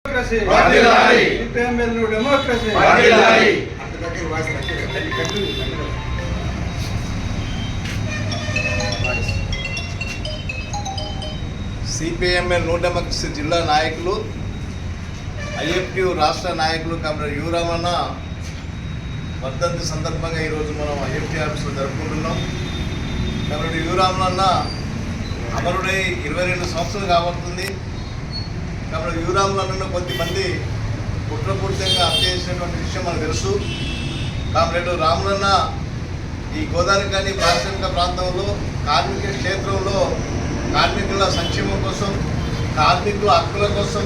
CPML new democracy జిల్లా నాయకులు, IFT రాష్ట్ర నాయకులు కమరేడ్ యు రామన్న వర్ధంతి సందర్భంగా ఈరోజు మనం ఐఎఫ్టి ఆఫీస్లో జరుపుకుంటున్నాం. కమరేడ్ యు రామన్న అమరుడై 22 సంవత్సరాలు కాబడుతుంది. కమరేడ్ యు రామన్నను కొద్దిమంది కుట్రపూర్తిగా హత్య చేసినటువంటి విషయం మనకు తెలుసు. కామ్రేడ్ రామన్న ఈ గోదావరి పారిశ్రామిక ప్రాంతంలో కార్మిక క్షేత్రంలో కార్మికుల సంక్షేమం కోసం, కార్మికుల హక్కుల కోసం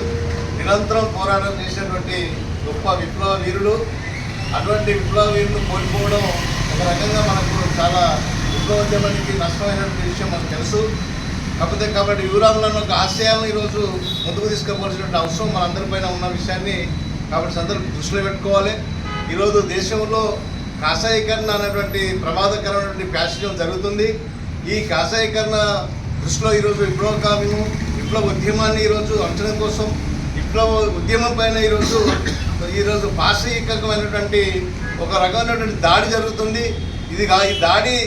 నిరంతరం పోరాటం చేసినటువంటి గొప్ప విప్లవ వీరుడు. అటువంటి విప్లవ వీరులు కోల్పోవడం ఒక రకంగా మనకు చాలా విప్లవోద్యమానికి నష్టమైనటువంటి విషయం మనకు తెలుసు. కాకపోతే కాబట్టి యు రామన్న ఒక ఆశయాలను ఈరోజు ముందుకు తీసుకుపోవాల్సినటువంటి అవసరం మనందరిపైన ఉన్న విషయాన్ని కాబట్టి అందరూ దృష్టిలో పెట్టుకోవాలి. ఈరోజు దేశంలో కాషాయీకరణ అనేటువంటి ప్రమాదకరమైనటువంటి ఫ్యాషన్ జరుగుతుంది. ఈ కాషాయీకరణ దృష్టిలో ఈరోజు విప్లవ ఉద్యమాన్ని ఈరోజు అంచడం కోసం, విప్లవ ఉద్యమం పైన ఈరోజు పాశవికమైనటువంటి ఒక రకమైనటువంటి దాడి జరుగుతుంది. ఈ దాడి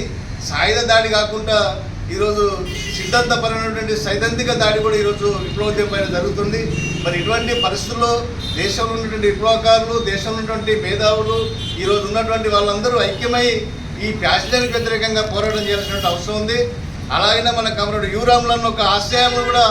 సాయుధ దాడి కాకుండా ఈరోజు సిద్ధాంతపరమైనటువంటి సైద్ధాంతిక దాడి కూడా ఈరోజు విప్లవోద్యమం పైన జరుగుతుంది. మరి ఇటువంటి పరిస్థితుల్లో దేశంలో ఉన్నటువంటి విప్లవకారులు, దేశంలో ఉన్నటువంటి మేధావులు, ఈరోజు ఉన్నటువంటి వాళ్ళందరూ ఐక్యమై ఈ ఫ్యాషన్కి వ్యతిరేకంగా పోరాటం చేయాల్సినటువంటి అవసరం ఉంది. అలాగనే మన కమరేడ్ యు రామన్న ఒక ఆశయాలను కూడా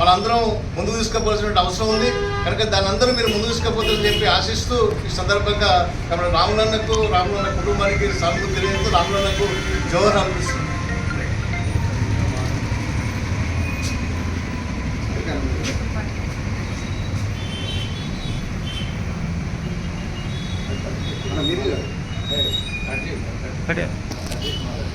మనందరం ముందుకు తీసుకుపోవాల్సిన అవసరం ఉంది. కనుక దాని అందరూ మీరు ముందుకు తీసుకుపోతారని చెప్పి ఆశిస్తూ ఈ సందర్భంగా కమరేడ్ రామన్న కుటుంబానికి సానుభూతి తెలియజేస్తూ రామన్నకు జోహర్ అర్పిస్తుంది. కట్